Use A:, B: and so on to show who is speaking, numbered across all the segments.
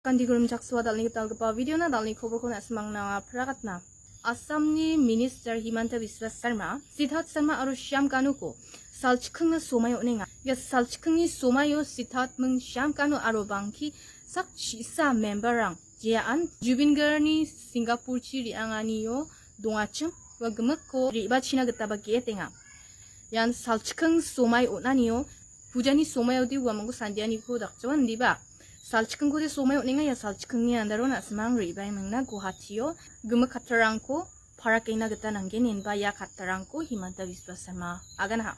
A: Kandi gurum jaksua dalni tal gapa video na dalni khobor ko na asmang na pragatna. Assamni Minister Himanta Biswa Sarma, Siddharth Sarma aru Shyam Kanu ko salchkhung na somayo nenga. Ya salchkhung ni somayo Siddharth mung Shyam Kanu aru bangki sak chisa member rang. Jian Jubin Garni Singapore chi riangani yo dongachung wa gemek ko riba china geta bagi tenga. Yan salchkhung somayo naniyo pujani somayo di wa mangko sandiani ko dakjawan diba. Salchkhung ko de somayo nenga ya salchkhung ni andaro na smang ribai mangna Guwahatiyo gemek katarangko para kaina geta nanggen inba ya katarangko Himanta Biswa Sarma agana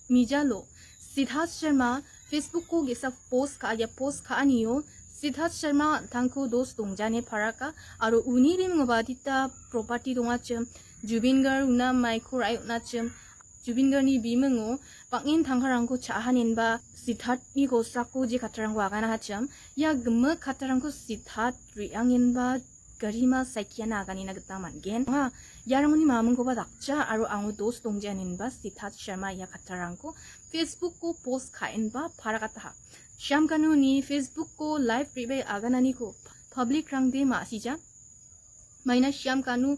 A: mijalo Siddharth Sharma Facebook ko gesa post ka aniyo Siddharth Sharma tangko dos dongjane paraka aro uni rim ngabadita property dongachem Jubin Gar una maiko rai unachem Jubin Gar ni bimengo pangin tangharangko chahanin ba Siddharth ni ko sakko je katarangko agana hacham ya gemek katarangko Siddharth riangin ba garima saikiana agani na getaman gen ha yarangoni mamung ko ba dakcha aro ango dos dongjanin ba Siddharth Sharma ya katarangko Facebook ko post kain ba parakata Shyam Kanu ni Facebook ko live ribai aganani ko public rang de ma sija maina Shyam Kanu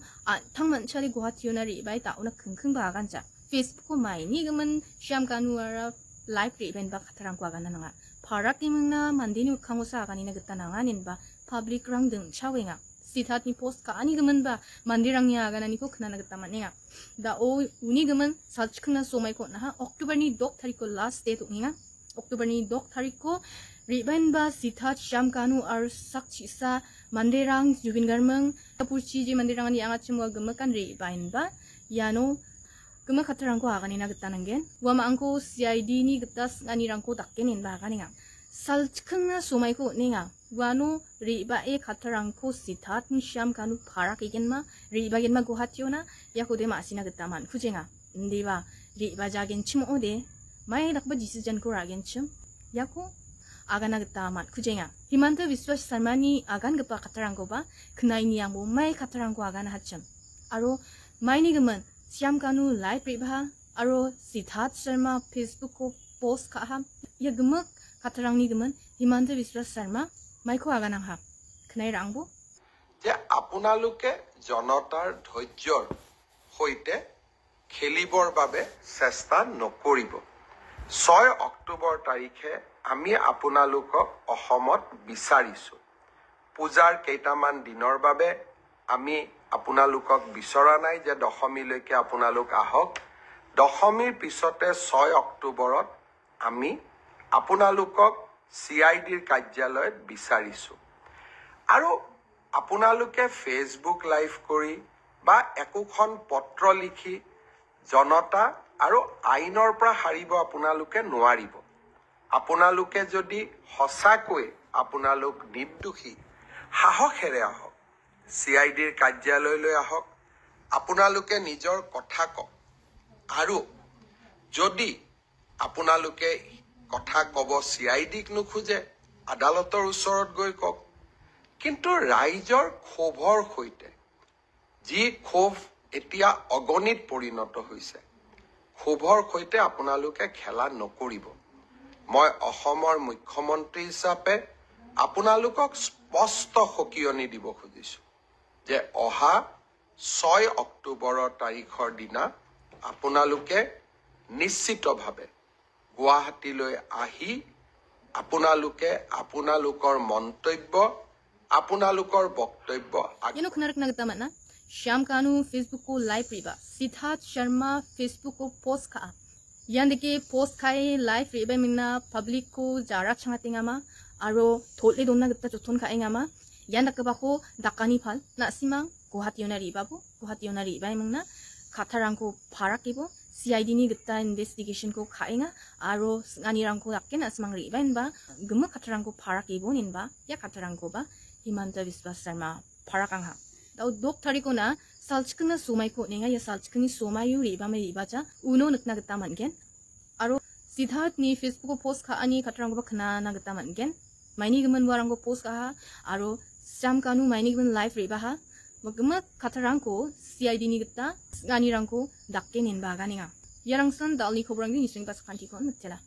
A: thangman chali Guwahatiyo na ribai ta una khungkhung ba agancha Facebook ko mai ni gaman Shyam Kanu ara live ribai ba katarang ko agana nga parak imungna mandini ukhango sa agani na geta nanganin ba public rang deng chawenga Siddharth ni post ka ani gaman ba mandirang ni aganani ko khna na geta manenga da o uni gaman salchkhung na somai ko na ha October ni dok tarik ko last date ukninga October ni dok tarik ko riban ba Siddharth Shyam Kanu ar sakchi sa manderang Jubin Garmang tapurchi je manderang ni angachimwa gemakan riban ba yano gemak katarangko agani na geta nanggen wama angko CID ni getas nganirangko dakkenin ba aganinga salchkhung na somai ko ninga wano riba e katarangko Siddharth ni Shyam Kanu parak igen ma riba gen ma Guwahatiyo na yako de ma asina geta man kujenga ndiba riba jagen chimo ode mai dakba decision ko ragen chim yako agana geta man kujenga Himanta Biswa Sarma ni agan gepa katarangko ba knai ni ambo mai katarangko agana hachim aro mai ni geman Shyam Kanu live riba aro Siddharth Sharma Facebook ko post ka ha ya gemak katarang ni geman Himanta Biswa Sarma mai ko agana ha knai rangbo
B: যে আপোনালোকে জনতাৰ ধৈৰ্যৰ হৈতে খেলিবৰ বাবে চেষ্টা নকৰিব 6 অক্টোবৰ তাৰিখে আমি আপোনালোকক অসমত বিচাৰিছো পূজাৰ কেইটামান দিনৰ বাবে আমি আপোনালোকক বিচৰা নাই যে দশমীলৈকে আপোনালোক আহক দশমীৰ পিছতে 6 অক্টোবৰত আমি আপোনালোকক CIDৰ কাৰ্যালয়ত বিচাৰিছো আৰু আপোনালোকে ফেসবুক লাইভ কৰি বা একোখন পত্ৰ লিখি জনতা আৰু আইনৰ পৰা হাৰিব আপোনালোকে নোৱাৰিব আপোনালোকে যদি হসাকৈ আপোনালোক নিৰ্দোষী সাহসেৰে আহক CIDৰ কাৰ্যালয়লৈ আহক আপোনালোকে নিজৰ কথা কওক আৰু যদি আপোনালোকে কথা কব CIDক নুখুজে আদালতৰ ওচৰত গৈ কওক কিন্তু ৰাইজৰ ক্ষোভৰ সৈতে যি ক্ষোভ এতিয়া অগণিত পৰিণত হৈছে ক্ষোভৰ সৈতে আপোনালোকে খেলা নকৰিব মই অসমৰ মুখ্যমন্ত্ৰী হিচাপে আপোনালোকক স্পষ্ট সকিয়নি দিব খুজিছো যে অহা 6 অক্টোবৰৰ তাৰিখৰ দিনা আপোনালোকে নিশ্চিতভাৱে গুৱাহাটীলৈ আহি আপোনালোকে আপোনালোকৰ মন্তব্য আপোনালোকৰ বক্তব্য
A: yano khnarak na geta manna Shyam Kanu Facebook ko live riba Siddharth Sharma Facebook ko post ka yan deke post khai live riba mingna public ko jarak changatinga ma aro thole donna geta chothon ka engama yan dakba ko dakani phal na simang Guwahatiyo na riba bo Guwahatiyo na riba mingna katarang ko pharakibo CID ni geta investigation ko khainga aro nganirang ko dakken asmang riba ba gemak katarang ko pharakibo ninba ya katarang ko ba Himanta Biswa Sarma parakang ha dau dok tariko na salchkhung na somai ko nenga ya salchkhung ni somai yu riba me riba cha uno nakna geta mangen aro Siddharth ni Facebook ko post ka ani katarang ko khna na geta mangen maini geman warang ko post ka ha aro Shyam Kanu maini geman live riba ha magma katarang ko CID ni geta ngani rang ko dakke nen ba ganinga yarang san dalni khobrang ni sing pas khanti ko nutela